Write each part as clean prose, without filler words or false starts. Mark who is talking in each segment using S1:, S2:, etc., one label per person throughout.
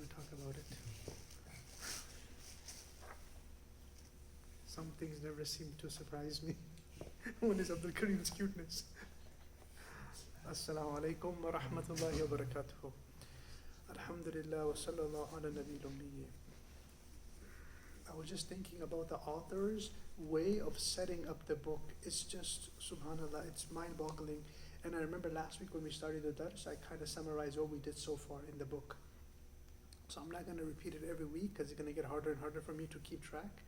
S1: talk about it. Some things never seem to surprise me. One is Abdul Kareem's cuteness. Assalamu alaikum wa rahmatullahi wa barakatuh. Alhamdulillah wa sallallahu ala nabi lummi. I was just thinking about the author's way of setting up the book. It's just, subhanAllah, it's mind-boggling. And I remember last week when we started the dars, I kind of summarized what we did so far in the book. So I'm not going to repeat it every week because it's going to get harder and harder for me to keep track.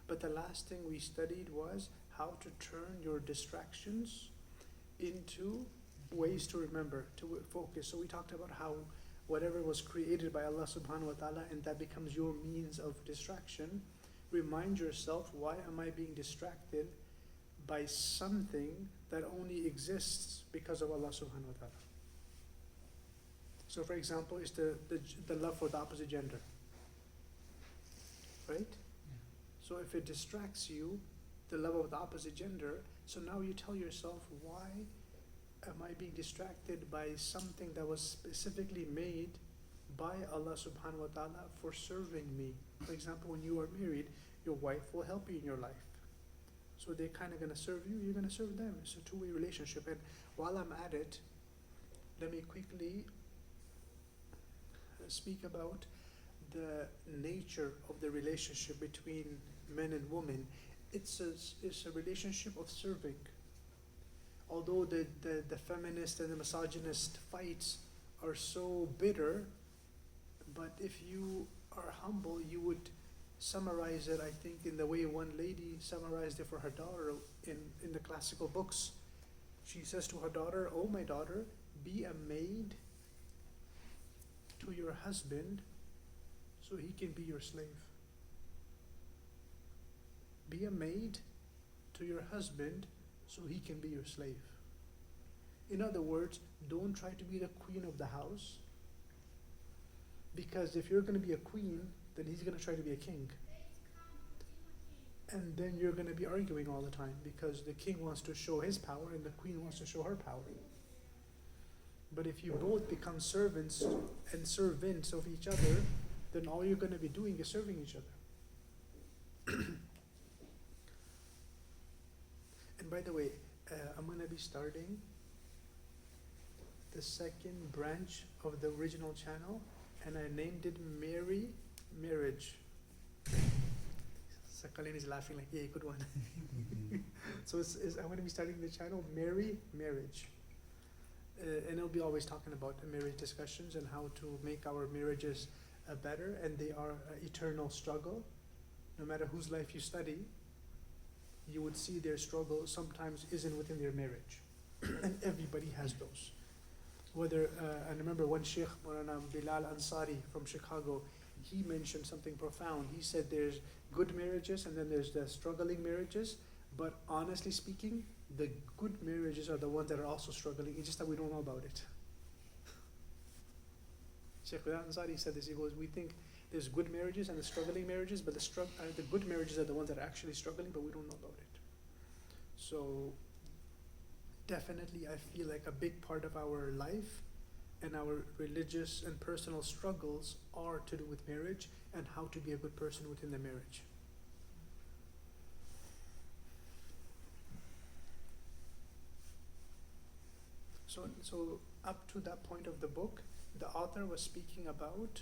S1: But the last thing we studied was how to turn your distractions into ways to remember, to focus. So we talked about how whatever was created by Allah subhanahu wa ta'ala, and that becomes your means of distraction, remind yourself, why am I being distracted by something that only exists because of Allah subhanahu wa ta'ala? So for example, it's the love for the opposite gender, right? So if it distracts you, the love of the opposite gender, so now you tell yourself, why am I being distracted by something that was specifically made by Allah subhanahu wa ta'ala for serving me? For example, when you are married, your wife will help you in your life. So they're kind of going to serve you, you're going to serve them. It's a two-way relationship. And while I'm at it, let me quickly speak about the nature of the relationship between men and women. It's a relationship of serving. Although the feminist and the misogynist fights are so bitter, but if you are humble, you would summarize it, I think, in the way one lady summarized it for her daughter in the classical books. She says to her daughter, "Oh, my daughter, be a maid to your husband so he can be your slave." Be a maid to your husband so he can be your slave. In other words, don't try to be the queen of the house, because if you're going to be a queen, then he's going to try to be a king. And then you're going to be arguing all the time because the king wants to show his power and the queen wants to show her power. But if you both become servants and servants of each other, then all you're going to be doing is serving each other. And by the way, I'm going to be starting the second branch of the original channel, and I named it Mary Marriage. Sakalin is laughing like, yeah, good one. So I'm going to be starting the channel Mary Marriage. And it'll be always talking about marriage discussions and how to make our marriages better, and they are an eternal struggle. No matter whose life you study, you would see their struggle sometimes isn't within their marriage. And everybody has those. Whether, I remember one Sheikh, Maulana Bilal Ansari from Chicago, he mentioned something profound. He said there's good marriages and then there's the struggling marriages, but honestly speaking, the good marriages are the ones that are also struggling. It's just that we don't know about it. Sheikh Bilal Ansari said this, he goes, we think there's good marriages and the struggling marriages, but the good marriages are the ones that are actually struggling, but we don't know about it. So definitely I feel like a big part of our life and our religious and personal struggles are to do with marriage and how to be a good person within the marriage. So up to that point of the book, the author was speaking about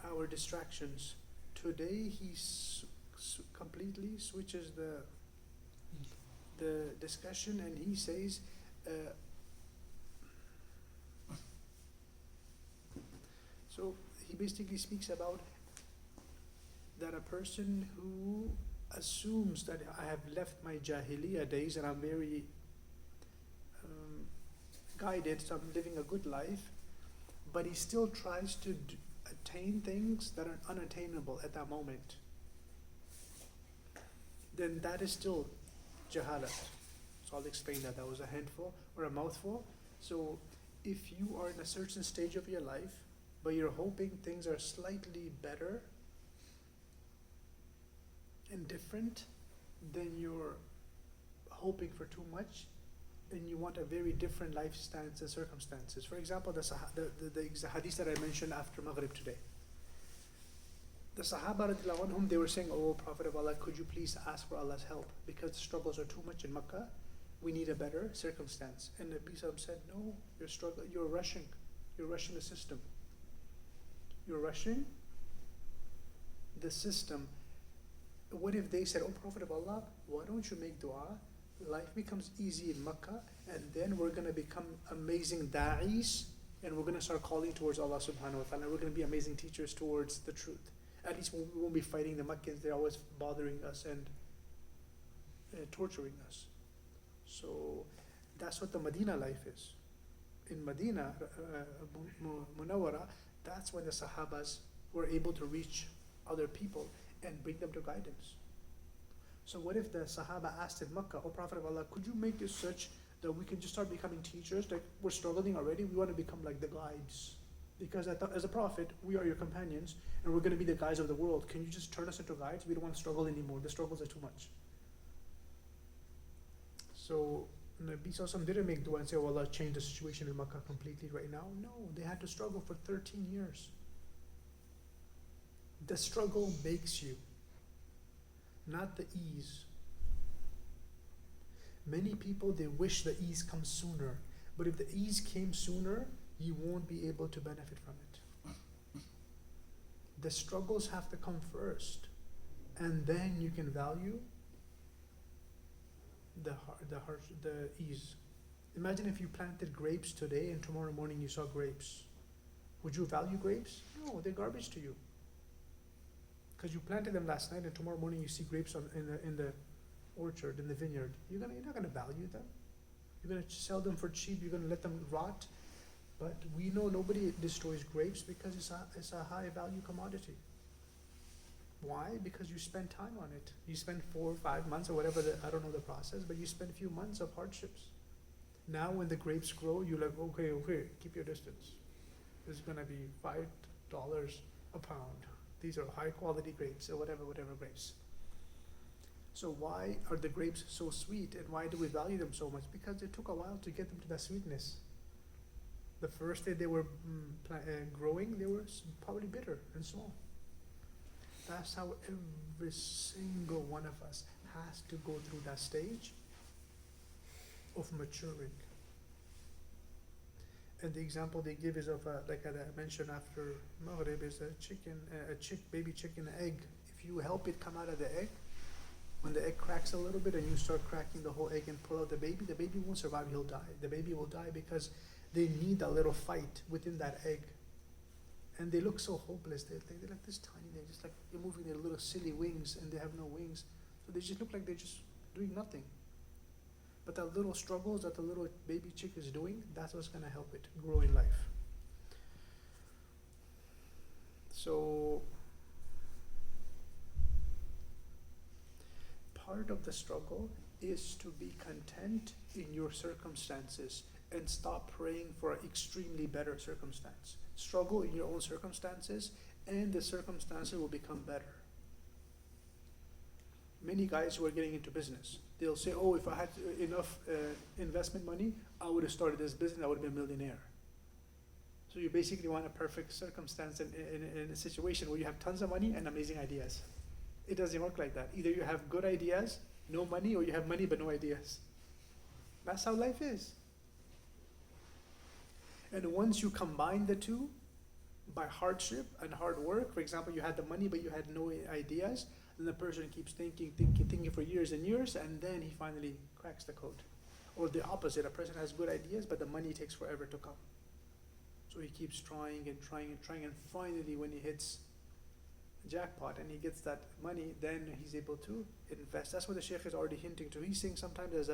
S1: our distractions. Today he completely switches the discussion, and he says so he basically speaks about that a person who assumes that I have left my jahiliyyah days and I'm very guided, so I'm living a good life, but he still tries to attain things that are unattainable at that moment, then that is still jahalat. So I'll explain that. That was a handful or a mouthful. So if you are in a certain stage of your life, but you're hoping things are slightly better and different, then you're hoping for too much and you want a very different life stance and circumstances. For example, the hadith that I mentioned after Maghrib today. The Sahaba radiallahu anhum, they were saying, "Oh Prophet of Allah, could you please ask for Allah's help? Because the struggles are too much in Makkah. We need a better circumstance." And the Nabi said, "No, you're rushing. You're rushing the system. You're rushing the system." What if they said, "Oh Prophet of Allah, why don't you make dua? Life becomes easy in Makkah, and then we're going to become amazing da'is, and we're going to start calling towards Allah subhanahu wa ta'ala. We're going to be amazing teachers towards the truth. At least we won't be fighting the Makkans. They're always bothering us and torturing us." So that's what the Medina life is. In Medina, Munawwara, that's when the Sahabas were able to reach other people and bring them to guidance. So what if the Sahaba asked in Makkah, "Oh Prophet of Allah, could you make this such that we can just start becoming teachers? Like, we're struggling already, we want to become like the guides. Because as a prophet, we are your companions, and we're going to be the guides of the world. Can you just turn us into guides? We don't want to struggle anymore. The struggles are too much." So Nabi Sallallahu didn't make dua and say, "Oh Allah, change the situation in Makkah completely right now." No, they had to struggle for 13 years. The struggle makes you, not the ease. Many people, they wish the ease comes sooner, but if the ease came sooner, you won't be able to benefit from it. The struggles have to come first, and then you can value the ease. Imagine if you planted grapes today and tomorrow morning you saw grapes. Would you value grapes? No, they're garbage to you. Because you planted them last night and tomorrow morning you see grapes in the orchard, in the vineyard. You're not going to value them. You're going to sell them for cheap. You're going to let them rot. But we know nobody destroys grapes because it's a high value commodity. Why? Because you spend time on it. You spend 4 or 5 months or whatever, I don't know the process, but you spend a few months of hardships. Now when the grapes grow, you're like, okay, keep your distance. This is going to be $5 a pound. These are high quality grapes or whatever grapes. So why are the grapes so sweet, and why do we value them so much? Because it took a while to get them to that sweetness. The first day they were growing, they were probably bitter and small. That's how every single one of us has to go through that stage of maturing. And the example they give is of, like I mentioned after Maghrib, is baby chicken egg. If you help it come out of the egg, when the egg cracks a little bit and you start cracking the whole egg and pull out the baby won't survive, he'll die. The baby will die because they need a little fight within that egg. And they look so hopeless. They're like this tiny, they're just like, they're moving their little silly wings and they have no wings. So they just look like they're just doing nothing. But that little struggles that the little baby chick is doing, that's what's going to help it grow in life. So part of the struggle is to be content in your circumstances and stop praying for an extremely better circumstance. Struggle in your own circumstances and the circumstances will become better. Many guys who are getting into business, they'll say, "Oh, if I had enough investment money, I would have started this business, I would have been a millionaire." So you basically want a perfect circumstance in a situation where you have tons of money and amazing ideas. It doesn't work like that. Either you have good ideas, no money, or you have money but no ideas. That's how life is. And once you combine the two, by hardship and hard work, for example, you had the money but you had no ideas, then the person keeps thinking for years and years, and then he finally cracks the code. Or the opposite, a person has good ideas but the money takes forever to come. So he keeps trying, and finally when he hits jackpot and he gets that money, then he's able to invest. That's what the Shaykh is already hinting to. He's saying sometimes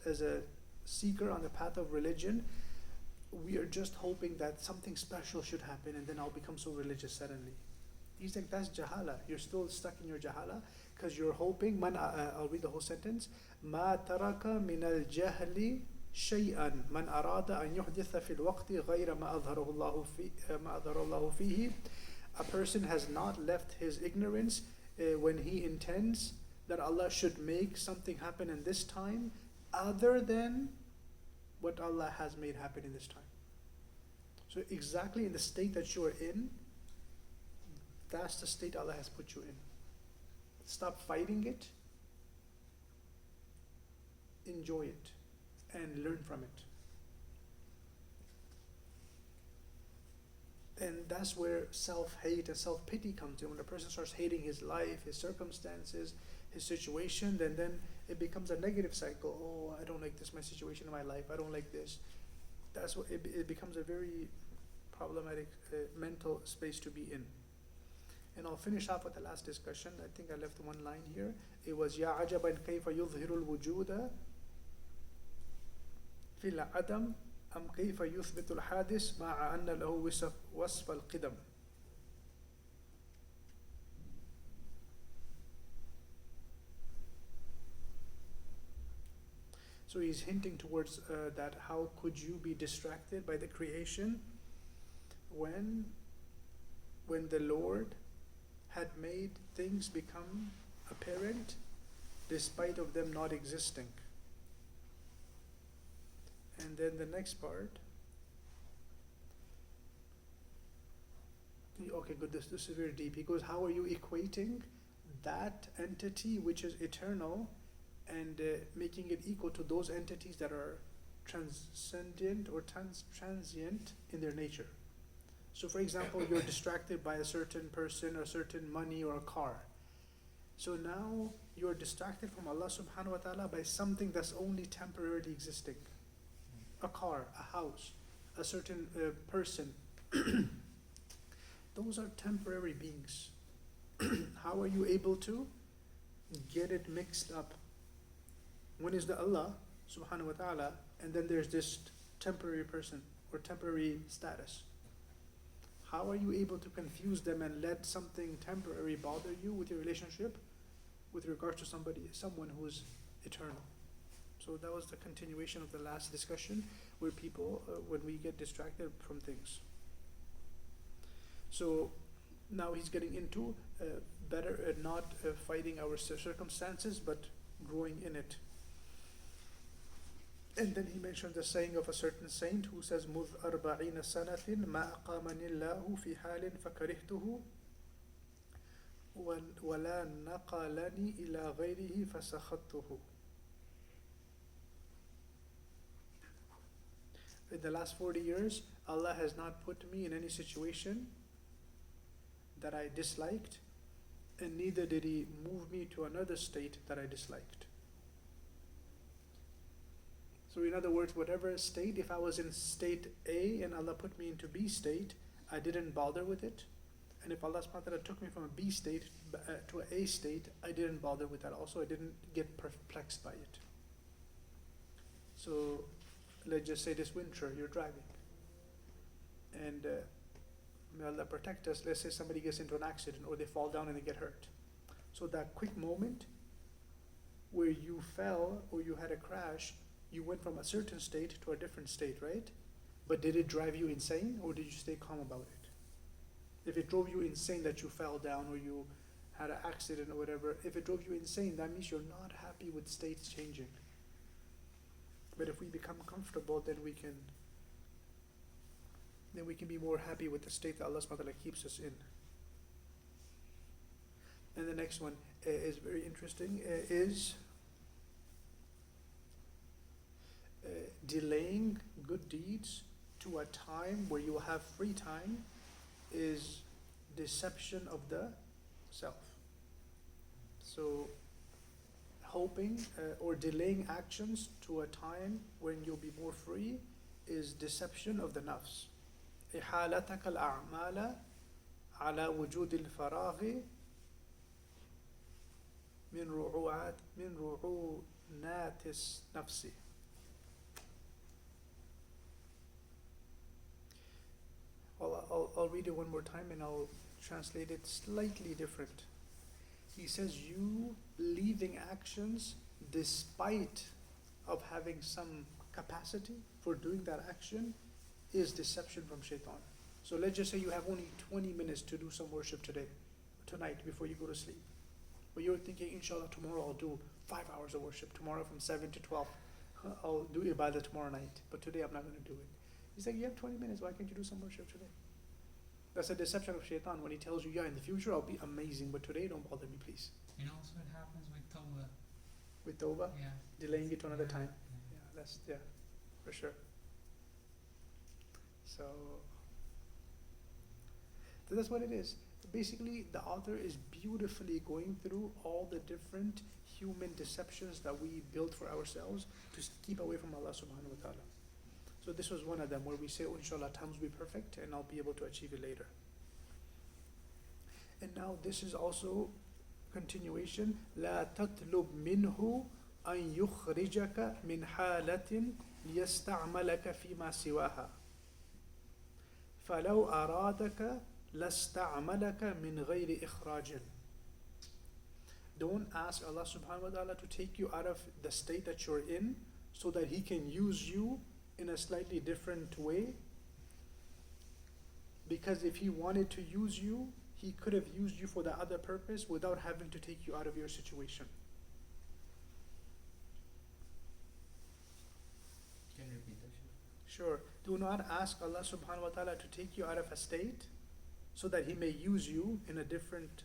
S1: as a seeker on the path of religion, we are just hoping that something special should happen and then I'll become so religious suddenly. He's like, that's jahala. You're still stuck in your jahala because you're hoping. I'll read the whole sentence. ما ترك من الجهل شيئا من أراد أن يحدث في الوقت غير ما أظهر الله فيه. A person has not left his ignorance when he intends that Allah should make something happen in this time, other than what Allah has made happen in this time. So exactly in the state that you are in, that's the state Allah has put you in. Stop fighting it, enjoy it, and learn from it. And that's where self-hate and self-pity comes in. When a person starts hating his life, his circumstances, his situation, then it becomes a negative cycle. Oh, I don't like this, my situation in my life. I don't like this. That's what it becomes a very problematic mental space to be in. And I'll finish off with the last discussion. I think I left one line here. It was يا عجبا كيف يظهر الوجود في العدم أم كيف يثبت الحادث مع أن له وصف القدم. So he's hinting towards that how could you be distracted by the creation when the Lord had made things become apparent despite of them not existing. And then the next part, okay, good, this is very deep. He goes, how are you equating that entity which is eternal and making it equal to those entities that are transcendent or transient in their nature? So for example, you're distracted by a certain person or a certain money or a car. So now you're distracted from Allah subhanahu wa ta'ala by something that's only temporarily existing. A car, a house, a certain person. Those are temporary beings. How are you able to get it mixed up? One is the Allah subhanahu wa ta'ala, and then there's this temporary person or temporary status. How are you able to confuse them and let something temporary bother you with your relationship with regard to someone who is eternal? So that was the continuation of the last discussion, where people, when we get distracted from things. So now he's getting into better not fighting our circumstances, but growing in it. And then he mentioned the saying of a certain saint who says, مُذْ أَرْبَعِينَ سَنَةٍ مَا أَقَامَنِ اللَّهُ فِي حَالٍ فَكَرِهْتُهُ وَلَا نَقَلَنِي إِلَى غَيْرِهِ فَسَخَطْتُهُ. In the last 40 years, Allah has not put me in any situation that I disliked, and neither did He move me to another state that I disliked. So in other words, whatever state, if I was in state A and Allah put me into B state, I didn't bother with it. And if Allah subhanahu wa ta'ala took me from a B state to an A state, I didn't bother with that also. I didn't get perplexed by it. So let's just say this winter you're driving, and may Allah protect us. Let's say somebody gets into an accident or they fall down and they get hurt. So that quick moment where you fell or you had a crash, you went from a certain state to a different state, right? But did it drive you insane, or did you stay calm about it? If it drove you insane that you fell down or you had an accident or whatever, if it drove you insane, that means you're not happy with states changing. But if we become comfortable, then we can be more happy with the state that Allah subhanahu wa ta'ala keeps us in. And the next one is very interesting, is delaying good deeds to a time where you will have free time is deception of the self. So hoping or delaying actions to a time when you'll be more free is deception of the nafs. إحالتك الأعمال على وجود الفراغ من رعونات النفس. I'll read it one more time and I'll translate it slightly different. He says, you leaving actions despite of having some capacity for doing that action is deception from shaitan. So let's just say you have only 20 minutes to do some worship tonight before you go to sleep. But you're thinking, inshallah, tomorrow I'll do 5 hours of worship, tomorrow from 7 to 12. I'll do ibadah tomorrow night, but today I'm not going to do it. He's like, you have 20 minutes, why can't you do some worship today? That's a deception of shaitan when he tells you, yeah, in the future I'll be amazing, but today don't bother me, please.
S2: You know also what happens with tawbah?
S1: With tawbah,
S2: Yeah.
S1: delaying it to another time.
S2: Yeah.
S1: Yeah, that's for sure. So that's what it is. Basically, the author is beautifully going through all the different human deceptions that we build for ourselves to keep away from Allah subhanahu wa ta'ala. So this was one of them where we say, oh, inshallah, times will be perfect and I'll be able to achieve it later. And now this is also continuation. لا تطلب منه أن يخرجك من حالة ليستعملك فيما سواها فلو أرادك لاستعملك من غير إخراج. Don't ask Allah subhanahu wa ta'ala to take you out of the state that you're in so that He can use you in a slightly different way. Because if He wanted to use you, He could have used you for the other purpose without having to take you out of your situation.
S2: Can you repeat that?
S1: Sure. Do not ask Allah subhanahu wa ta'ala to take you out of a state so that He may use you in a different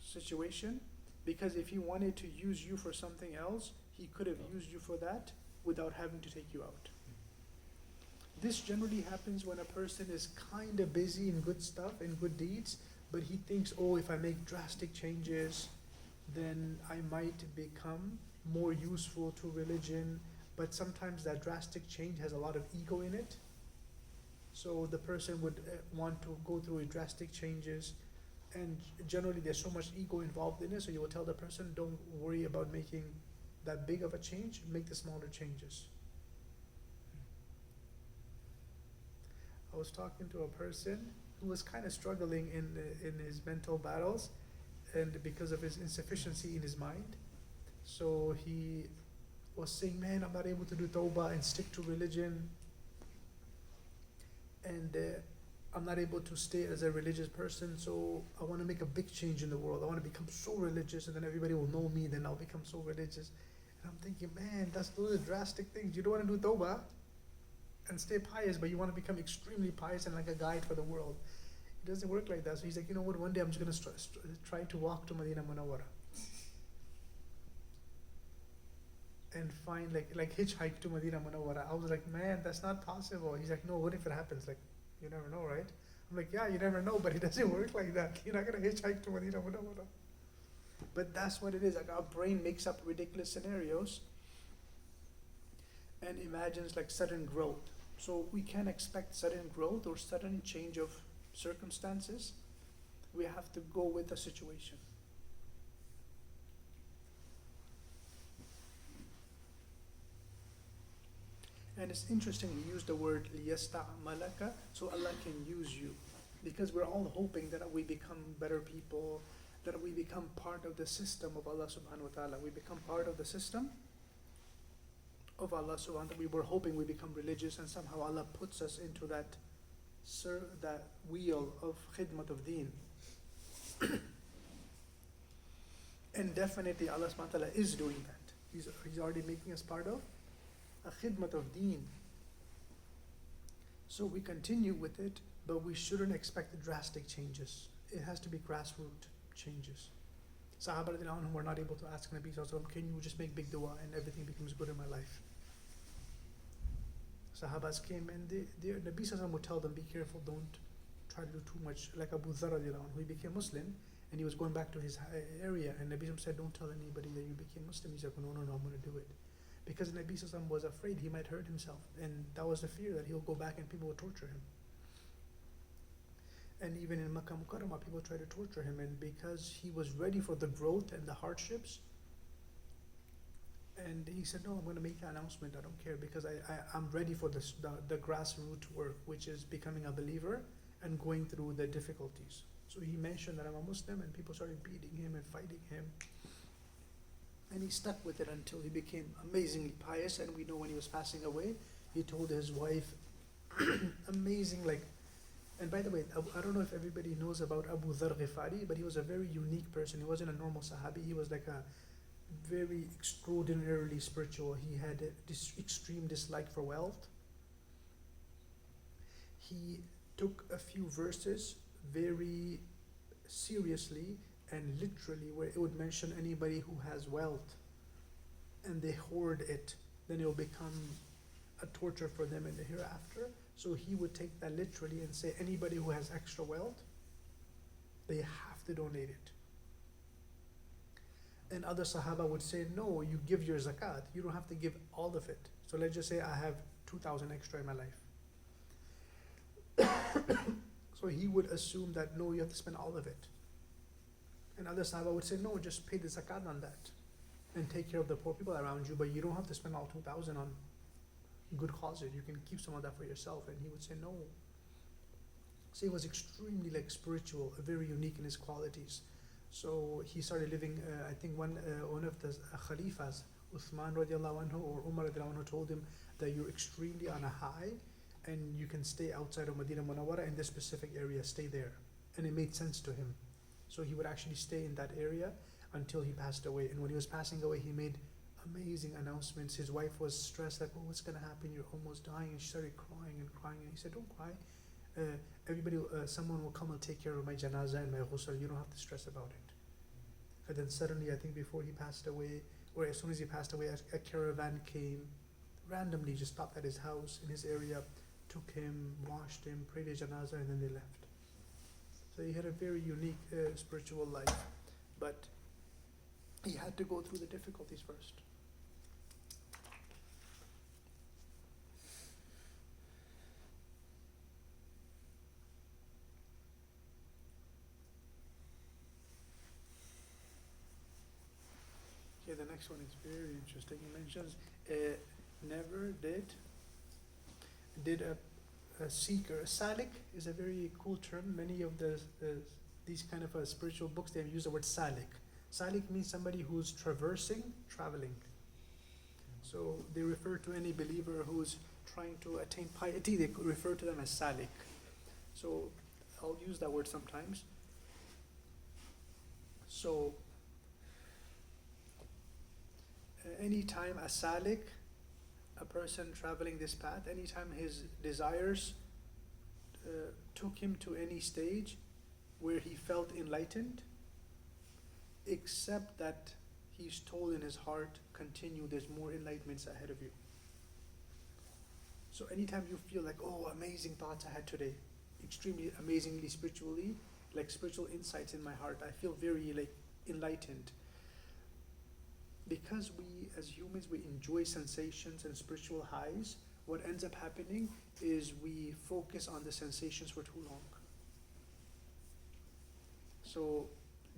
S1: situation. Because if He wanted to use you for something else, He could have used you for that without having to take you out. This generally happens when a person is kind of busy in good stuff, in good deeds, but he thinks, oh, if I make drastic changes, then I might become more useful to religion. But sometimes that drastic change has a lot of ego in it. So the person would want to go through drastic changes, and generally there's so much ego involved in it, so you will tell the person, don't worry about making that big of a change, make the smaller changes. I was talking to a person who was kind of struggling in his mental battles, and because of his insufficiency in his mind. So he was saying, man, I'm not able to do tawbah and stick to religion, and I'm not able to stay as a religious person, so I want to make a big change in the world. I want to become so religious, and then everybody will know me, then I'll become so religious. And I'm thinking, man, those are drastic things. You don't want to do tawbah and stay pious, but you want to become extremely pious and like a guide for the world. It doesn't work like that. So he's like, you know what, one day I'm just going to try to walk to Medina Munawwara and find like hitchhike to Medina Munawwara. I was like, man, that's not possible. He's like, no, what if it happens? Like, you never know, right? I'm like, yeah, you never know, but it doesn't work like that. You're not going to hitchhike to Medina Munawwara. But that's what it is. Like, our brain makes up ridiculous scenarios and imagines like sudden growth. So we can't expect sudden growth or sudden change of circumstances. We have to go with the situation. And it's interesting we use the word liyasta'malaka, so Allah can use you. Because we're all hoping that we become better people, that we become part of the system of Allah subhanahu wa ta'ala. We become part of the system of Allah subhanahu wa ta'ala. We were hoping we become religious, and somehow Allah puts us into that wheel of khidmat of deen. And definitely Allah subhanahu wa ta'ala is doing that. He's already making us part of a khidmat of deen. So we continue with it, but we shouldn't expect drastic changes. It has to be grassroots changes. Sahaba radiallahu anhum were not able to ask Nabi sallallahu alaihi wasallam, can you just make big dua and everything becomes good in my life? Sahabas came and Nabi sallallahu alaihi wasallam would tell them, be careful, don't try to do too much. Like Abu Dharr radiallahu anhu, he became Muslim and he was going back to his area, and Nabi sallallahu alaihi wasallam said, don't tell anybody that you became Muslim. He said, no, I'm going to do it. Because Nabi sallallahu alaihi wasallam was afraid he might hurt himself, and that was the fear that he'll go back and people will torture him. And even in Makkah Mukarramah, people try to torture him, and because he was ready for the growth and the hardships, and he said, no, I'm going to make the announcement, I don't care, because I'm ready for the grassroots work, which is becoming a believer and going through the difficulties. So he mentioned that I'm a Muslim, and people started beating him and fighting him. And he stuck with it until he became amazingly pious, and we know when he was passing away, he told his wife, amazing, like, and by the way, I don't know if everybody knows about Abu Dharr Ghifari, but he was a very unique person. He wasn't a normal Sahabi. He was like very extraordinarily spiritual. He had this extreme dislike for wealth. He took a few verses very seriously and literally, where it would mention anybody who has wealth and they hoard it, then it will become a torture for them in the hereafter. So he would take that literally and say anybody who has extra wealth, they have to donate it. And other Sahaba would say, no, you give your zakat. You don't have to give all of it. So let's just say I have 2,000 extra in my life. So he would assume that, no, you have to spend all of it. And other Sahaba would say, no, just pay the zakat on that and take care of the poor people around you, but you don't have to spend all 2,000 on good causes. You can keep some of that for yourself. And he would say, no. So he was extremely spiritual, very unique in his qualities. So he started living, I think one of the Khalifas, Uthman radiallahu anhu or Umar radiallahu anhu, told him that you're extremely on a high and you can stay outside of Medina Munawwara in this specific area, stay there. And it made sense to him. So he would actually stay in that area until he passed away. And when he was passing away, he made amazing announcements. His wife was stressed, like, oh, what's gonna happen? You're almost dying. And she started crying and crying. And he said, don't cry. Someone will come and take care of my janazah and my ghusl. You don't have to stress about it. And then suddenly, I think before he passed away, or as soon as he passed away, a caravan came, randomly just stopped at his house in his area, took him, washed him, prayed his janazah, and then they left. So he had a very unique spiritual life, but he had to go through the difficulties first. Okay, the next one is very interesting. He mentions never did a seeker. A salik is a very cool term. Many of these kind of spiritual books, they use the word salik. Salik means somebody who's traversing, traveling. So they refer to any believer who's trying to attain piety, they could refer to them as salik. So I'll use that word sometimes. So anytime a salik, a person traveling this path, anytime his desires took him to any stage where he felt enlightened, except that he's told in his heart, continue, there's more enlightenments ahead of you. So anytime you feel like, oh, amazing thoughts I had today, extremely amazingly spiritually, like spiritual insights in my heart, I feel very enlightened. Because we as humans, we enjoy sensations and spiritual highs, what ends up happening is we focus on the sensations for too long. So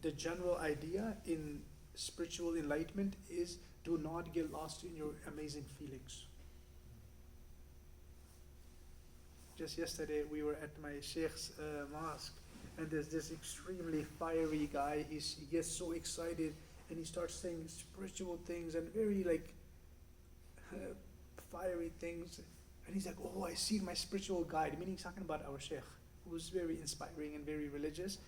S1: the general idea in spiritual enlightenment is do not get lost in your amazing feelings. Just yesterday we were at my sheikh's mosque, and there's this extremely fiery guy. He gets so excited and he starts saying spiritual things and very fiery things. And he's like, oh, I see my spiritual guide, meaning he's talking about our sheikh, who's very inspiring and very religious.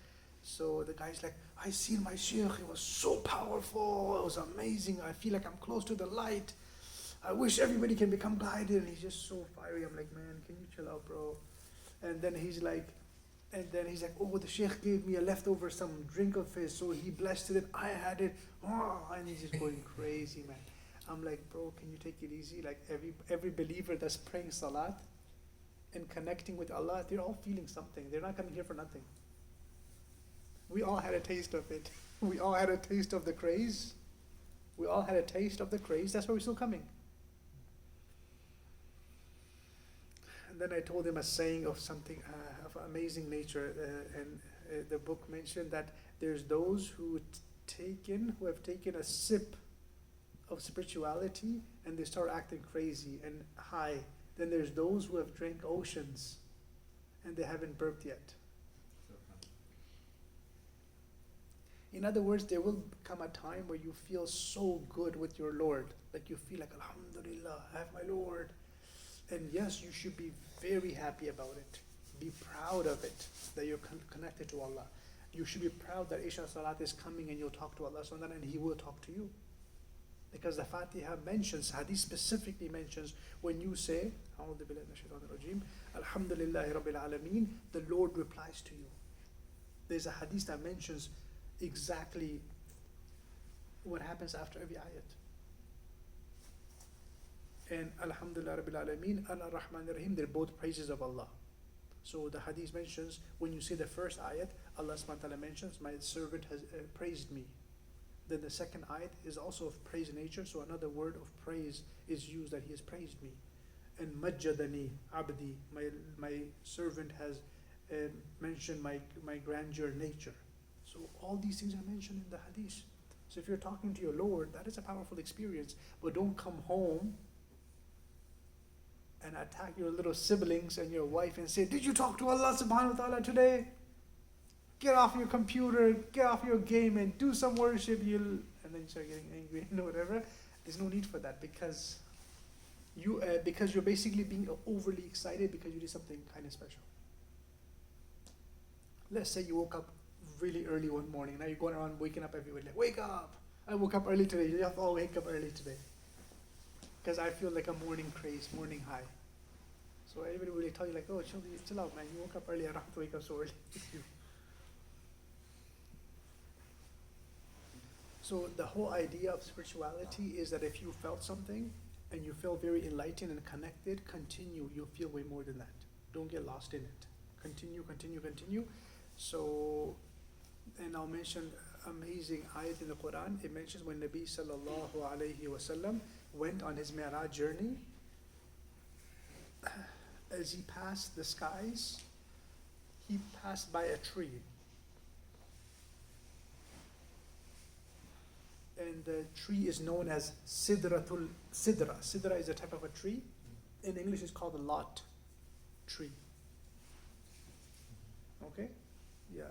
S1: So the guy's like, I seen my sheikh, it was so powerful, it was amazing, I feel like I'm close to the light. I wish everybody can become guided. And he's just so fiery. I'm like, man, can you chill out, bro? And then he's like, oh, the sheikh gave me a leftover, some drink of his, so he blessed it, I had it, and he's just going crazy, man. I'm like, bro, can you take it easy? Like every believer that's praying salat and connecting with Allah, they're all feeling something. They're not coming here for nothing. We all had a taste of it. We all had a taste of the craze. That's why we're still coming. And then I told him a saying of something of amazing nature, and the book mentioned that there's those who have taken a sip of spirituality and they start acting crazy and high. Then there's those who have drank oceans and they haven't burped yet. In other words, there will come a time where you feel so good with your Lord, like you feel like, Alhamdulillah, I have my Lord. And yes, you should be very happy about it. Be proud of it, that you're connected to Allah. You should be proud that Isha Salat is coming and you'll talk to Allah and He will talk to you. Because the Fatiha mentions, Hadith specifically mentions, when you say, أعوذ بالله من الشيطان الرجيم, Alhamdulillahi Rabbil Alameen, the Lord replies to you. There's a Hadith that mentions exactly what happens after every ayat. And Alhamdulillah Rabbil Alameen and Ar-Rahman Ar-Rahim, they're both praises of Allah. So the Hadith mentions, when you say the first ayat, Allah subhanahu wa ta'ala mentions, my servant has praised me. Then the second ayat is also of praise nature, so another word of praise is used, that he has praised me. And Majjadani Abdi, my servant has mentioned my grandeur nature. So all these things are mentioned in the Hadith. So if you're talking to your Lord, that is a powerful experience. But don't come home and attack your little siblings and your wife and say, did you talk to Allah subhanahu wa ta'ala today? Get off your computer, get off your game and do some worship, and then you start getting angry and whatever. There's no need for that, because you're basically being overly excited because you did something kind of special. Let's say you woke up really early one morning, now you're going around waking up everywhere, like, wake up! I woke up early today. You have to all wake up early today. Because I feel like a morning craze, morning high. So everybody will tell you like, oh, chill out, man. You woke up early, I don't have to wake up so early. So the whole idea of spirituality is that if you felt something and you feel very enlightened and connected, continue. You'll feel way more than that. Don't get lost in it. Continue, continue, continue. So, and I'll mention amazing ayat in the Quran. It mentions when Nabi sallallahu alayhi wasallam went on his Mi'raj journey, as he passed the skies, he passed by a tree. And the tree is known as Sidratul Sidra. Sidra is a type of a tree. In English it's called a lot tree. Okay? Yeah.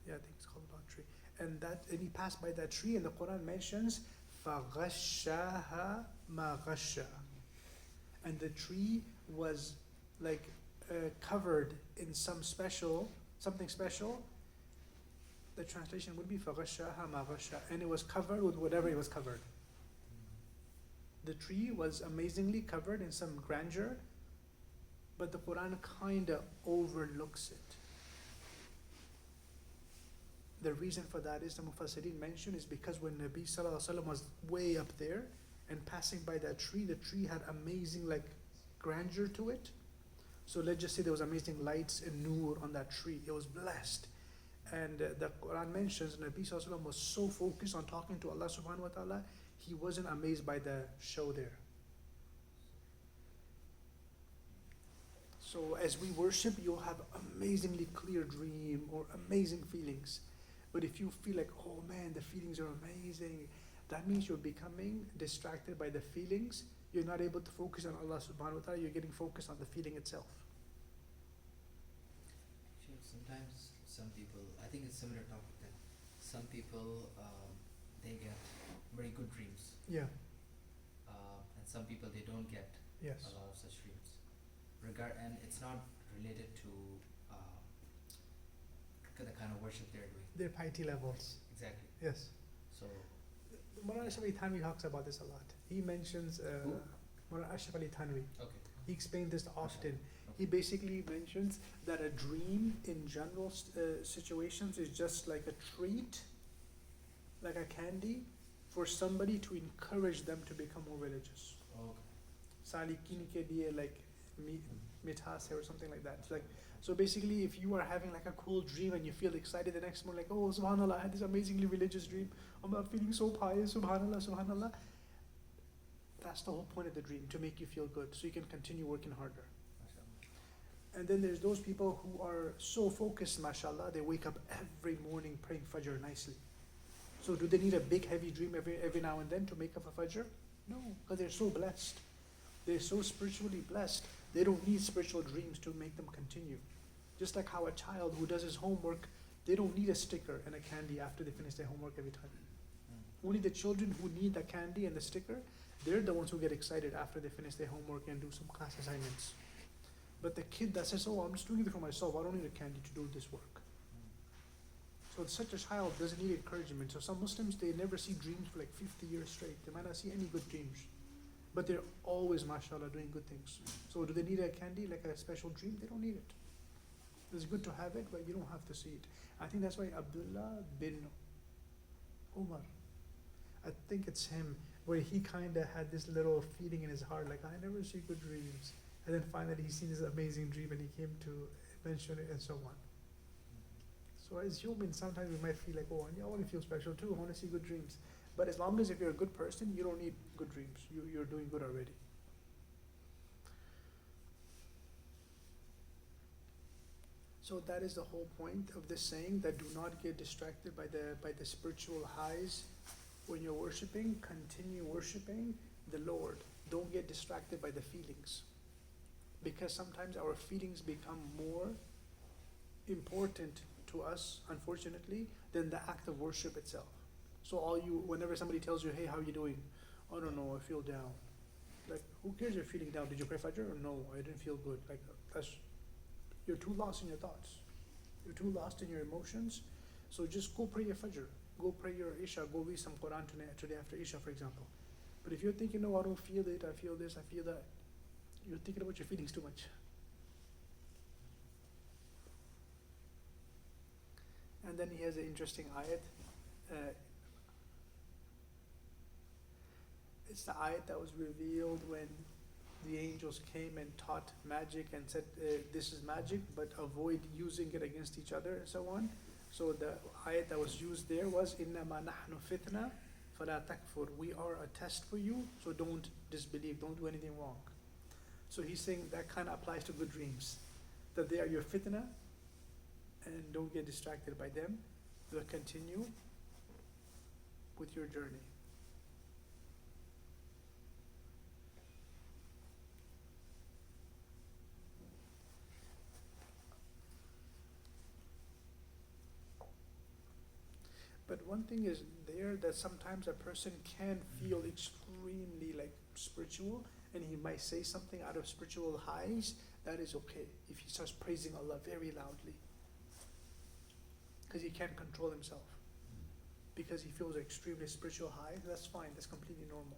S1: Yeah, I think it's called a lot tree. And he passed by that tree, and the Quran mentions فَغَشَّاهَا مَا غَشَّا. And the tree was like covered in something special. The translation would be فَغَشَّاهَا مَا غَشَّا. And it was covered with whatever it was covered. The tree was amazingly covered in some grandeur, but the Quran kind of overlooks it. The reason for that is, the Mufassirin mention, is because when Nabi Sallallahu Alaihi Wasallam was way up there and passing by that tree, the tree had amazing like grandeur to it. So let's just say there was amazing lights and nur on that tree. It was blessed. And the Quran mentions Nabi Sallallahu Alaihi Wasallam was so focused on talking to Allah subhanahu wa ta'ala, he wasn't amazed by the show there. So as we worship, you'll have amazingly clear dream or amazing feelings. But if you feel like, oh man, the feelings are amazing, that means you're becoming distracted by the feelings. You're not able to focus on Allah subhanahu wa ta'ala, you're getting focused on the feeling itself.
S3: Sometimes some people, I think it's similar topic, that some people, they get very good dreams.
S1: Yeah.
S3: And some people, they don't get
S1: Yes.
S3: a lot of such dreams. And it's not related to the kind of worship they're doing.
S1: Their piety levels.
S3: Exactly.
S1: Yes.
S3: So,
S1: Maulana Ashraf Ali Thanwi talks about this a lot. He mentions
S3: Who?
S1: Maulana Ashraf Ali Thanwi.
S3: okay.
S1: He explained this often.
S3: Okay.
S1: He basically mentions that a dream in general situations is just like a treat, like a candy, for somebody to encourage them to become more religious.
S3: Okay.
S1: Salikini ke liye, like mithas hai or something like that. It's like, so basically, if you are having like a cool dream and you feel excited the next morning, like, oh subhanallah, I had this amazingly religious dream, I'm feeling so pious, subhanallah, subhanallah. That's the whole point of the dream, to make you feel good, so you can continue working harder.
S3: Mashallah.
S1: And then there's those people who are so focused, mashallah, they wake up every morning praying Fajr nicely. So do they need a big heavy dream every now and then to make up a Fajr? No, because they're so blessed. They're so spiritually blessed. They don't need spiritual dreams to make them continue. Just like how a child who does his homework, they don't need a sticker and a candy after they finish their homework every time. Only the children who need the candy and the sticker, they're the ones who get excited after they finish their homework and do some class assignments. But the kid that says, oh, I'm just doing it for myself, I don't need a candy to do this work. So such a child doesn't need encouragement. So some Muslims, they never see dreams for like 50 years straight. They might not see any good dreams. But they're always, mashallah, doing good things. So do they need a candy, like a special dream? They don't need it. It's good to have it, but you don't have to see it. I think that's why Abdullah bin Umar, I think it's him, where he kind of had this little feeling in his heart, like, I never see good dreams. And then finally he seen this amazing dream and he came to mention it and so on. So as humans, sometimes we might feel like, oh, I want to feel special too, I want to see good dreams. But as long as if you're a good person, you don't need good dreams. You're doing good already. So that is the whole point of this saying, that do not get distracted by the spiritual highs when you're worshiping. Continue worshiping the Lord. Don't get distracted by the feelings, because sometimes our feelings become more important to us, unfortunately, than the act of worship itself. So whenever somebody tells you, hey, how are you doing? I don't know, I feel down. Like, who cares you're feeling down? Did you pray Fajr? Or no, I didn't feel good. Like, you're too lost in your thoughts. You're too lost in your emotions. So just go pray your Fajr. Go pray your Isha. Go read some Quran today after Isha, for example. But if you're thinking, no, I don't feel it, I feel this, I feel that, you're thinking about your feelings too much. And then he has an interesting ayat. It's the ayat that was revealed when the angels came and taught magic and said, this is magic, but avoid using it against each other and so on. So the ayat that was used there was, إِنَّمَا نَحْنُ فِتْنَةٌ فَلَا تَكْفُرْ. We are a test for you, so don't disbelieve, don't do anything wrong. So he's saying that kind of applies to good dreams, that they are your fitna, and don't get distracted by them, but continue with your journey. But one thing is there, that sometimes a person can feel extremely like spiritual, and he might say something out of spiritual highs. That is okay if he starts praising Allah very loudly, because he can't control himself, because he feels extremely spiritual high. That's fine, that's completely normal.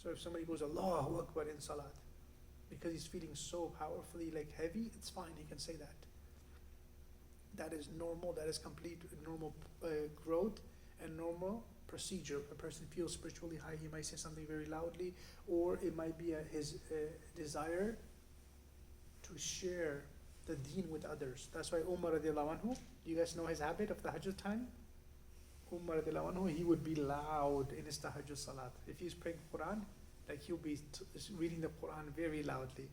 S1: So if somebody goes Allahu Akbar in Salat, because he's feeling so powerfully like heavy, it's fine, he can say that. That is normal, that is complete normal growth and normal procedure. A person feels spiritually high, he might say something very loudly, or it might be his desire to share the deen with others. That's why Umar radiallahu anhu, do you guys know his habit of tahajjud time? Umar radiallahu anhu, he would be loud in his tahajjud salat. If he's praying Quran, like he'll be reading the Quran very loudly.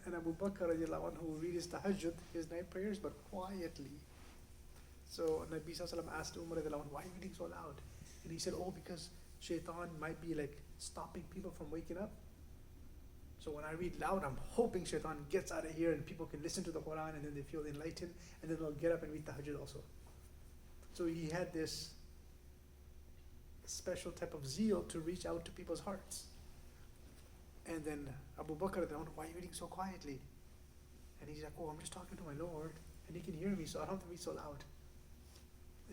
S1: And Abu Bakr radiallahu anhu would read his tahajjud, his night prayers, but quietly. So Nabi sallallahu alaihi wasallam asked Umar radiallahu anhu, why are you reading so loud? And he said, oh, because shaitan might be like stopping people from waking up. So when I read loud, I'm hoping shaitan gets out of here and people can listen to the Quran and then they feel enlightened and then they'll get up and read tahajjud also. So he had this special type of zeal to reach out to people's hearts. And then Abu Bakr, why are you reading so quietly? And he's like, oh, I'm just talking to my Lord and he can hear me, so I don't have to read so loud.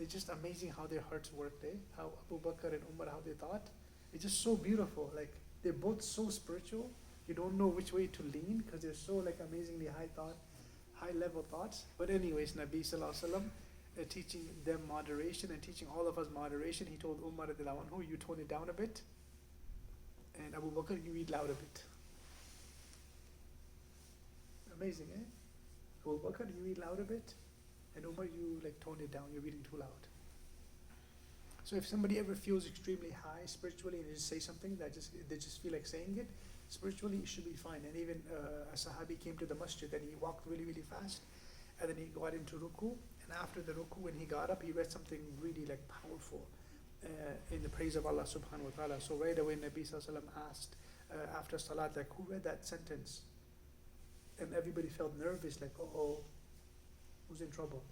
S1: It's just amazing how their hearts worked, how Abu Bakr and Umar, how they thought. It's just so beautiful. Like, they're both so spiritual. You don't know which way to lean because they're so like amazingly high level thoughts. But anyways, Nabi sallallahu alaihi wasallam, teaching them moderation and teaching all of us moderation. He told Umar radiallahu anhu, you tone it down a bit. And Abu Bakr, you read loud a bit. Amazing, Abu Bakr, you read loud a bit. And Umar, you like tone it down, you're reading too loud. So if somebody ever feels extremely high spiritually and they just say something that they just feel like saying it, spiritually it should be fine. And even a Sahabi came to the masjid and he walked really, really fast. And then he got into ruku. And after the ruku, when he got up, he read something really like powerful in the praise of Allah subhanahu wa ta'ala. So right away Nabi sallallahu alaihi wasallam asked after salat, like, who read that sentence? And everybody felt nervous, like, who's in trouble?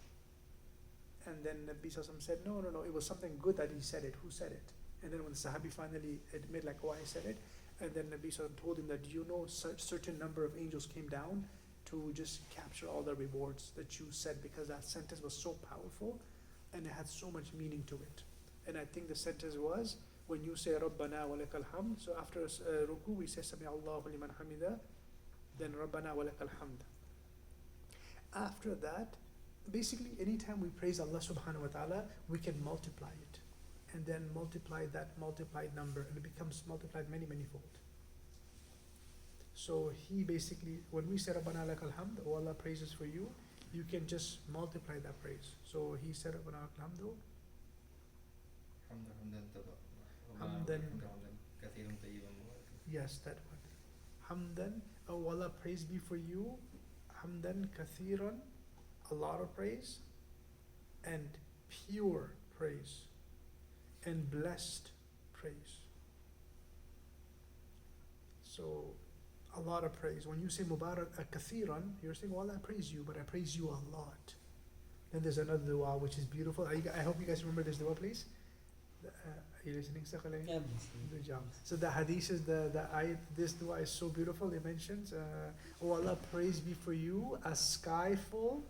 S1: And then Nabi sallallahu alaihi wasallam said, no, it was something good that he said it. Who said it? And then when the Sahabi finally admitted, like, oh, I said it. And then Nabi sallallahu alaihi wasallam told him that, do you know such certain number of angels came down to just capture all the rewards that you said, because that sentence was so powerful and it had so much meaning to it. And I think the sentence was, when you say Rabbana wa lakal hamd, so after ruku we say Sami Allahu liman hamida, then Rabbana wa lakal hamd. After that, basically anytime we praise Allah subhanahu wa ta'ala, we can multiply it. And then multiply that multiplied number, and it becomes multiplied many, many fold. So he basically, when we say Rabbana lakal hamd, oh Allah praises for you, you can just multiply that praise. So he said Rabbana lakal hamdu, Hamdan. Yes, that one. Hamdan, oh Allah, praise be for you. Hamdan kathiran, a lot of praise, and pure praise, and blessed praise. So, a lot of praise. When you say Mubarak kathiran, you're saying, well, I praise you, but I praise you a lot. Then there's another dua which is beautiful. I hope you guys remember this dua, please. Are you listening, Sakhalay?
S2: Yeah.
S1: Good job. So the hadith is the ayat, this dua is so beautiful. It mentions, oh Allah, praise be for you, a sky full,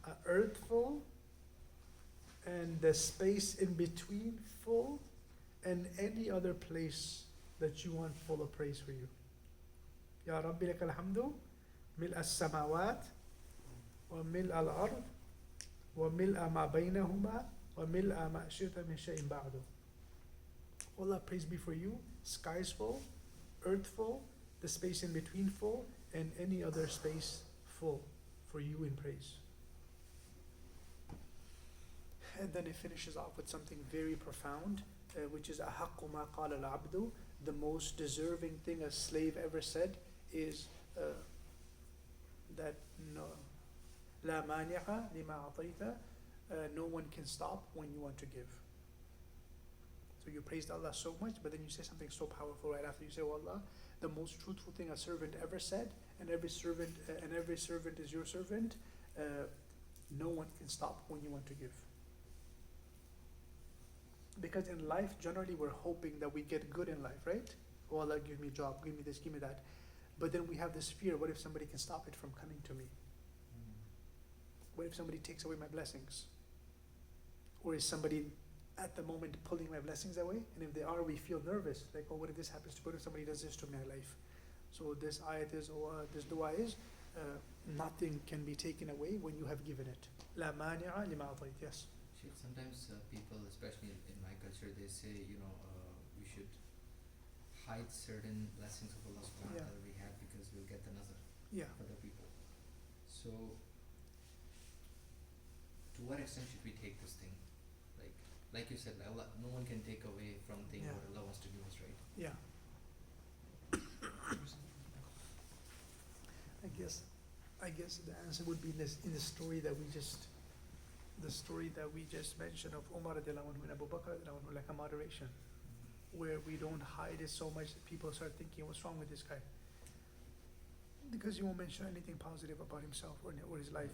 S1: a earth full, and the space in between full, and any other place that you want full of praise for you. Ya Rabbi lakal hamdu, mil as-samawat, wa mil al-ard, wa mil ma baynahuma, وَمِلْءَ مَا شِئْتَ مِنْ شَيْءٍ بَعْدُ. Allah, praise be for you, skies full, earth full, the space in between full, and any other space full for you in praise. And then it finishes off with something very profound, which is أَحَقُّ مَا قَالَ الْعَبْدُ. The most deserving thing a slave ever said is that no, لَا مَانِعَ لِمَا أَعْطَيْتَ. No one can stop when you want to give. So you praised Allah so much, but then you say something so powerful right after. You say, oh Allah, the most truthful thing a servant ever said, and every servant is your servant. No one can stop when you want to give. Because in life, generally we're hoping that we get good in life, right? Oh Allah, give me a job, give me this, give me that. But then we have this fear, what if somebody can stop it from coming to me? What if somebody takes away my blessings? Or is somebody at the moment pulling my blessings away? And if they are, we feel nervous. Like, oh, what if this happens to me? What if somebody does this to my life? So this ayat is, this dua is, nothing can be taken away when you have given it. La mani'a lima atayt. Yes.
S3: Sheikh, sometimes people, especially in my culture, they say, we should hide certain blessings of Allah subhanahu wa ta'ala we have because we'll get the nazar for the people. So, to what extent should we take this thing? Like you said, Allah, no one can take away from things what Allah wants to give us, right?
S1: Yeah. I guess the answer would be in the story that we just mentioned of Umar radiallahu anhu and Abu Bakr radiallahu anhu, like a moderation, where we don't hide it so much that people start thinking, what's wrong with this guy? Because he won't mention anything positive about himself or his life.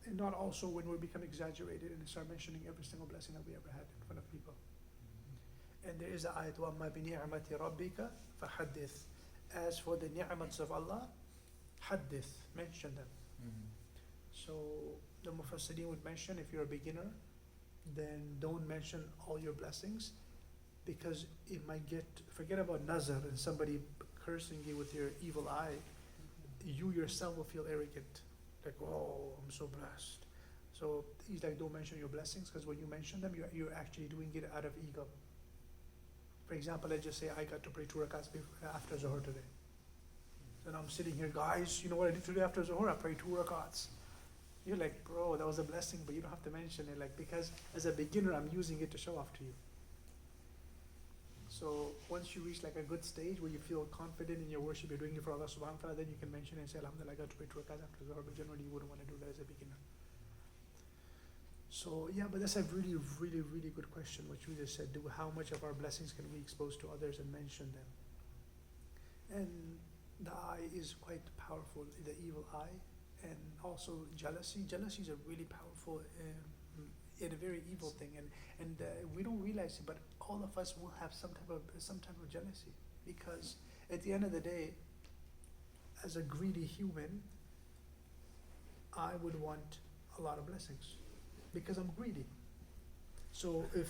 S1: And not also when we become exaggerated and start mentioning every single blessing that we ever had in front of people. And there is the ayat, وَأَمَّا بِنِعْمَةِ رَبِّكَ فَحَدِّثْ. As for the ni'mats of Allah, حَدِّثْ, mention them. So the Mufassirin would mention, if you're a beginner, then don't mention all your blessings, because it might forget about nazar and somebody cursing you with your evil eye. You yourself will feel arrogant. Like, oh, I'm so blessed. So he's like, don't mention your blessings, because when you mention them, you're actually doing it out of ego. For example, let's just say I got to pray 2 rakats after Zuhr today. And I'm sitting here, guys, you know what I did today after Zuhr? I prayed 2 rakats. You're like, bro, that was a blessing, but you don't have to mention it, because as a beginner, I'm using it to show off to you. So once you reach a good stage where you feel confident in your worship, you're doing it for Allah subhanahu wa ta'ala, then you can mention and say, Alhamdulillah, I got to pray 2 rakats after Zuhr, but generally you wouldn't want to do that as a beginner. So yeah, but that's a really, really, really good question, what you just said. How much of our blessings can we expose to others and mention them? And the eye is quite powerful, the evil eye, and also jealousy. Jealousy is a really powerful and a very evil thing, and we don't realize it, but all of us will have some type of jealousy, because at the end of the day, as a greedy human, I would want a lot of blessings because I'm greedy. So if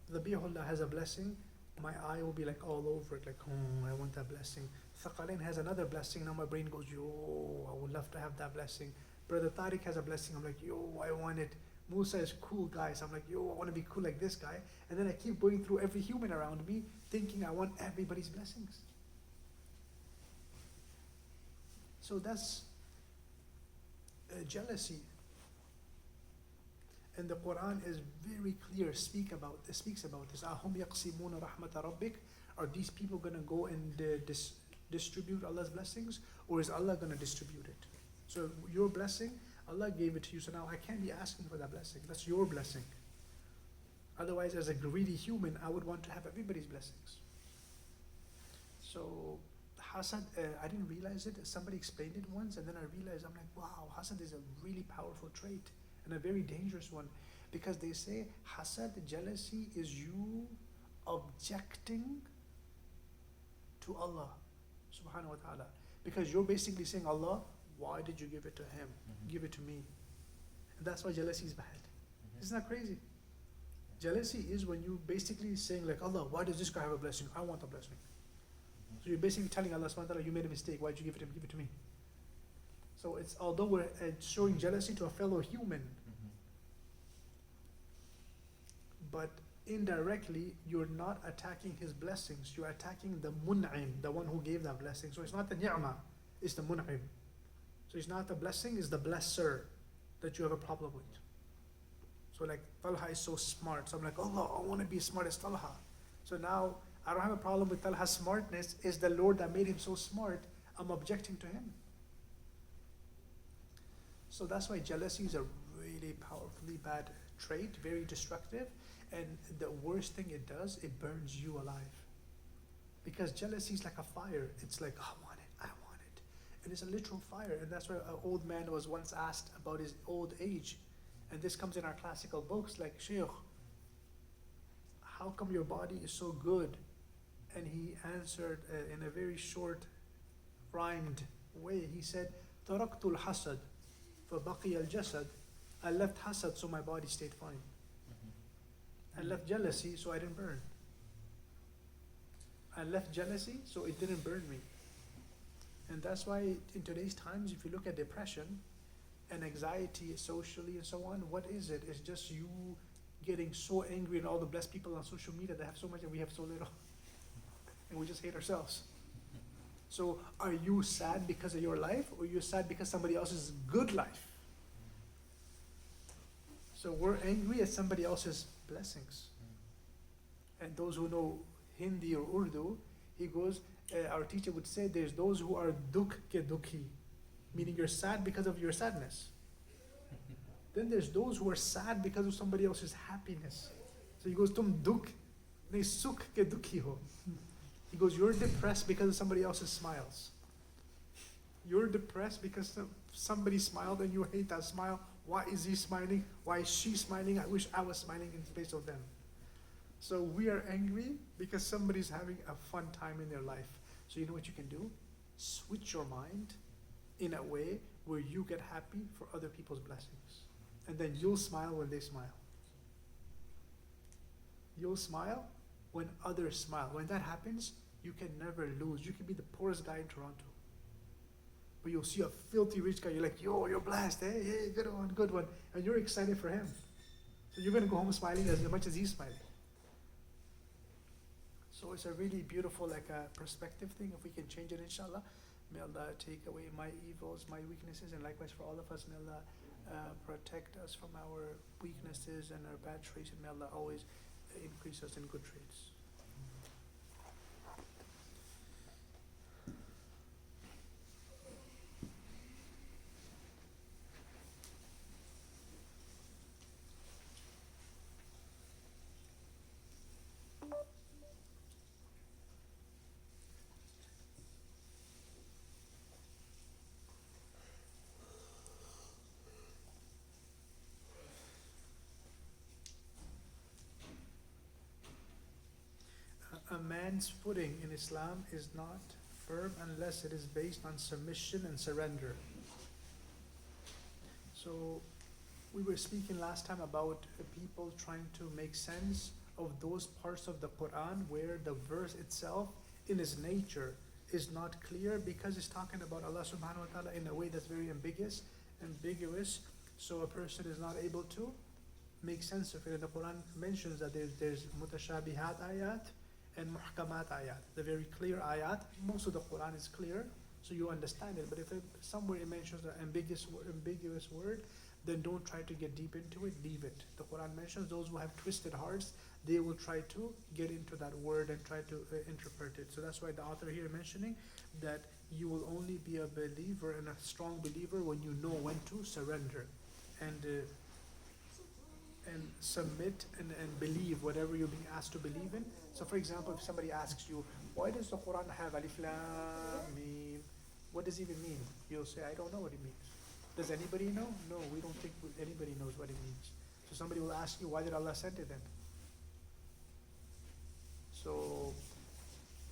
S1: the Bihullah has a blessing, my eye will be like all over it, like, oh, I want that blessing. Thaqalain has another blessing, now my brain goes, yo, I would love to have that blessing. Brother Tariq has a blessing, I'm like, yo, I want it. Musa is cool, guys. I'm like, yo, I want to be cool like this guy. And then I keep going through every human around me, thinking I want everybody's blessings. So that's jealousy. And the Quran is very clear, speaks about this. Ahum yaqsimuna rahmata rabbik. Are these people going to go and distribute Allah's blessings, or is Allah going to distribute it? So your blessing, Allah gave it to you, so now I can't be asking for that blessing. That's your blessing. Otherwise, as a greedy human, I would want to have everybody's blessings. So hasad, I didn't realize it. Somebody explained it once, and then I realized, I'm like, wow, hasad is a really powerful trait and a very dangerous one, because they say hasad, jealousy, is you objecting to Allah subhanahu wa ta'ala, because you're basically saying, Allah, why did you give it to him? Give it to me. And that's why jealousy is bad. Isn't that crazy? Jealousy is when you basically saying like, Allah, why does this guy have a blessing? I want a blessing. So you're basically telling Allah subhanahu wa ta'ala, you made a mistake, why did you give it to him? Give it to me. So it's, although we're showing jealousy to a fellow human, but indirectly you're not attacking his blessings, you're attacking the mun'im, the one who gave that blessing. So it's not the ni'mah, it's the mun'im. So it's not the blessing, it's the blesser that you have a problem with. So like Talha is so smart, so I'm like, Allah, I want to be as smart as Talha. So now I don't have a problem with Talha's smartness, it's the Lord that made him so smart, I'm objecting to him. So that's why jealousy is a really powerfully bad trait, very destructive, and the worst thing it does, it burns you alive. Because jealousy is like a fire, it's like, I want it, and it's a literal fire. And that's why an old man was once asked about his old age, and this comes in our classical books, like, Shaykh, how come your body is so good? And he answered in a very short, rhymed way. He said, Taraktul hasad, fabaqi al-jasad. I left hasad, so my body stayed fine. I left jealousy, so I didn't burn. I left jealousy, so it didn't burn me. And that's why in today's times, if you look at depression and anxiety socially and so on, what is it? It's just you getting so angry at all the blessed people on social media that have so much and we have so little. And we just hate ourselves. So are you sad because of your life, or you're sad because somebody else's good life? So we're angry at somebody else's blessings. And those who know Hindi or Urdu, he goes, our teacher would say, there's those who are dukh ke dukhi, meaning you're sad because of your sadness. Then there's those who are sad because of somebody else's happiness. So he goes, tum dukh, nahi sukh ke dukhi ho. He goes, you're depressed because of somebody else's smiles. You're depressed because somebody smiled and you hate that smile. Why is he smiling? Why is she smiling? I wish I was smiling in place of them. So we are angry because somebody's having a fun time in their life. So you know what you can do? Switch your mind in a way where you get happy for other people's blessings. And then you'll smile when they smile. You'll smile when others smile. When that happens, you can never lose. You can be the poorest guy in Toronto, but you'll see a filthy rich guy, you're like, yo, you're blessed, hey, good one. And you're excited for him. So you're going to go home smiling as much as he's smiling. So it's a really beautiful perspective thing. If we can change it, inshallah, may Allah take away my evils, my weaknesses, and likewise for all of us, may Allah protect us from our weaknesses and our bad traits, and may Allah always increase us in good traits. A man's footing in Islam is not firm unless it is based on submission and surrender. So We were speaking last time about people trying to make sense of those parts of the Quran where the verse itself in its nature is not clear because it's talking about Allah subhanahu wa ta'ala in a way that's very ambiguous, so a person is not able to make sense of it. And the Quran mentions that there's mutashabihat ayat and muhkamat ayat. The very clear ayat, most of the Quran is clear, so you understand it. But if somewhere it mentions an ambiguous word, then don't try to get deep into it, leave it. The Quran mentions those who have twisted hearts, they will try to get into that word and try to interpret it. So that's why the author here mentioning that you will only be a believer and a strong believer when you know when to surrender and submit and believe whatever you're being asked to believe in. So for example, if somebody asks you, why does the Quran have alif lam mim? What does it even mean? You'll say, I don't know what it means. Does anybody know? No, we don't think anybody knows what it means. So somebody will ask you, why did Allah send it then? So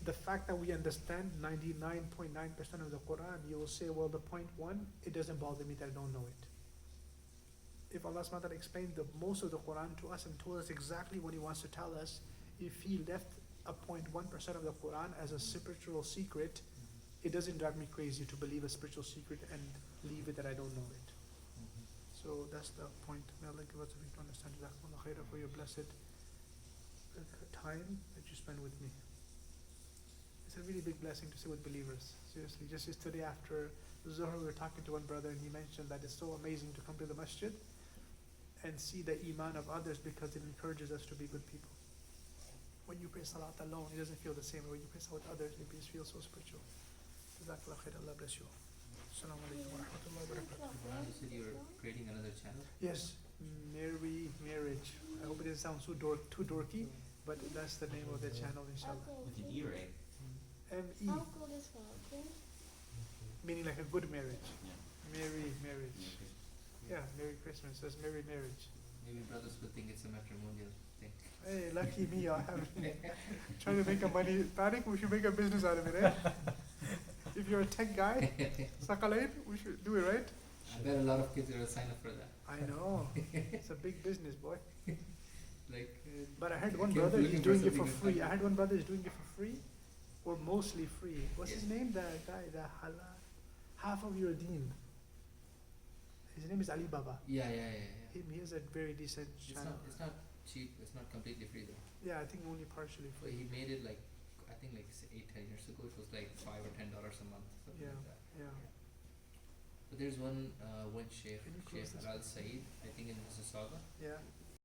S1: the fact that we understand 99.9% of the Quran, you will say, well, the point one, it doesn't bother me that I don't know it. If Allah subhanahu wa ta'ala explained the most of the Quran to us and told us exactly what He wants to tell us, if He left a 0.1% of the Quran as a spiritual secret, it doesn't drive me crazy to believe a spiritual secret and leave it that I don't know it. So that's the point. May Allah give us a way to understand. Jazakumullah khairan for your blessed time that you spend with me. It's a really big blessing to sit with believers. Seriously, just yesterday after Zuhr, we were talking to one brother and he mentioned that it's so amazing to come to the masjid and see the iman of others because it encourages us to be good people. When you pray salat alone, it doesn't feel the same. When you pray salat with others, it feels so spiritual. Jazakallah khair. Allah bless you all. Assalamu alaikum wa rahmatullahi wa barakatuh.
S3: You said you were creating another channel?
S1: Yes, marriage. I hope it doesn't sound too dorky, but that's the name of the channel, inshallah.
S3: With an E, right?
S1: M-E, meaning like a good marriage. Merry marriage. Yeah, Merry Christmas. That's Merry marriage.
S3: Maybe brothers would think it's a matrimonial thing.
S1: Hey, lucky me, I have trying to make a money. Tariq, we should make a business out of it, eh? If you're a tech guy, Sakalain, we should do it, right?
S3: I bet a lot of kids will sign up for that.
S1: I know. It's a big business, boy.
S3: Like,
S1: But I heard one
S3: kids
S1: brother is
S3: looking for
S1: doing it for
S3: something
S1: free.
S3: to
S1: I heard one brother is doing it for free, or mostly free. What's his
S3: Yeah.
S1: name? The guy, the half of your deen. His name is Ali Baba.
S3: Yeah.
S1: He has a very decent channel.
S3: It's not cheap. It's not completely free though.
S1: Yeah, I think only partially
S3: So
S1: free.
S3: he made it like, I think like 8-10 years ago. It was like $5 or $10 a month, something
S1: Yeah.
S3: like that.
S1: Yeah.
S3: But there's one Sheikh
S1: Can you close this
S3: Al Said, I think in Mississauga.
S1: Yeah.